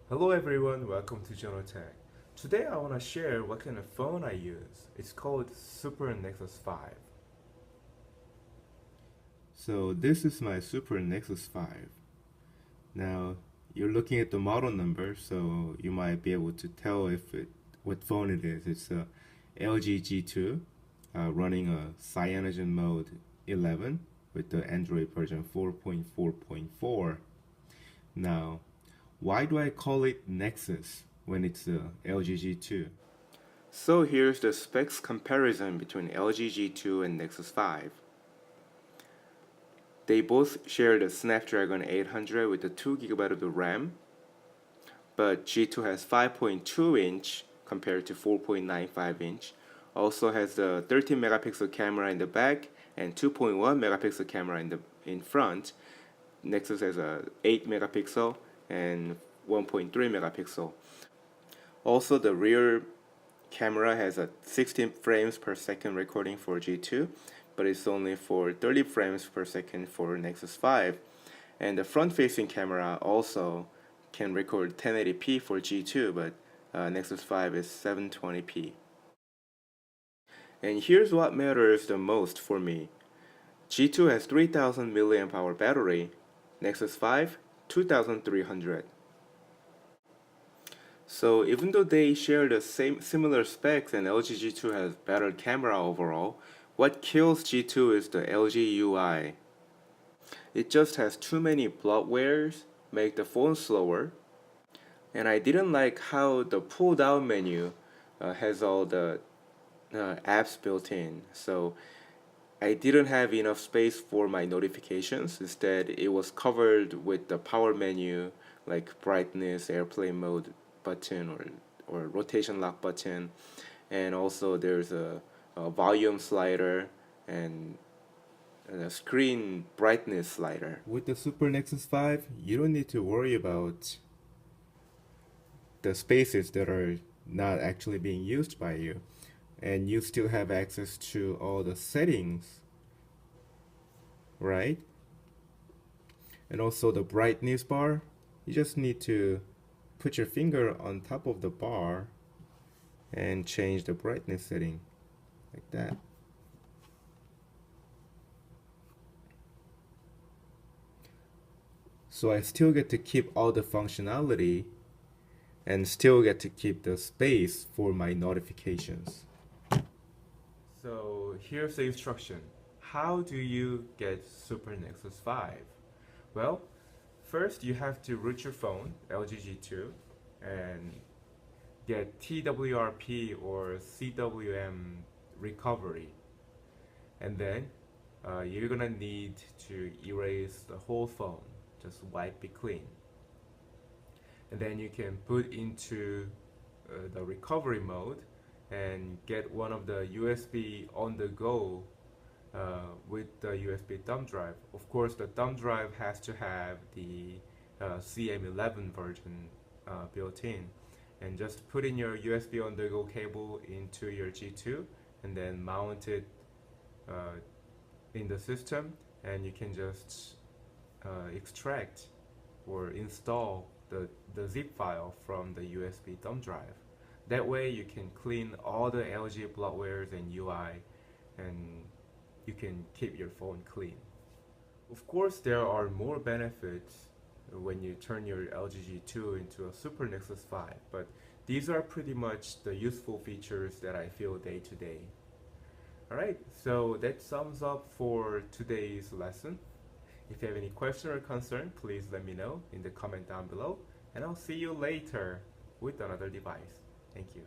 Hello everyone, welcome to Journal Tech. Today I want to share what kind of phone I use. It's called Super Nexus 5. So this is my Super Nexus 5. Now you're looking at the model number, so you might be able to tell what phone it is. It's a LG G2 running a Cyanogen mode 11 with the Android version 4.4.4. Now, why do I call it Nexus when it's a LG G2? So here's the specs comparison between LG G2 and Nexus 5. They both share the Snapdragon 800 with the 2GB of the RAM, but G2 has 5.2 inch compared to 4.95 inch. Also has the 13 megapixel camera in the back and 2.1 megapixel camera in front. Nexus has a 8 megapixel and 1.3 megapixel. Also, the rear camera has a 16 frames per second recording for G2, but it's only for 30 frames per second for Nexus 5. And the front-facing camera also can record 1080p for G2, but Nexus 5 is 720p. And here's what matters the most for me. G2 has 3000 mAh battery, Nexus 5 2300. So even though they share the similar specs and LG G2 has better camera overall, what kills G2 is the LG UI. It just has too many bloatwares, make the phone slower, and I didn't like how the pull down menu has all the apps built in. So I didn't have enough space for my notifications. Instead, it was covered with the power menu like brightness, airplane mode button, or rotation lock button, and also there's a volume slider and a screen brightness slider. With the Super Nexus 5, you don't need to worry about the spaces that are not actually being used by you, and you still have access to all the settings, right? And also the brightness bar, you just need to put your finger on top of the bar and change the brightness setting like that. So I still get to keep all the functionality and still get to keep the space for my notifications. So here's the instruction. How do you get Super Nexus 5? Well, first you have to root your phone, LG G2, and get TWRP or CWM recovery. And then you're gonna need to erase the whole phone, just wipe it clean. And then you can put into the recovery mode and get one of the USB on the go with the USB thumb drive. Of course, the thumb drive has to have the CM11 version built in. And just put in your USB on the go cable into your G2 and then mount it in the system, and you can just extract or install the zip file from the USB thumb drive. That way you can clean all the LG bloatwares and UI, and you can keep your phone clean. Of course, there are more benefits when you turn your LG G2 into a Super Nexus 5, but these are pretty much the useful features that I feel day to day. Alright, so that sums up for today's lesson. If you have any question or concern, please let me know in the comment down below, and I'll see you later with another device. Thank you.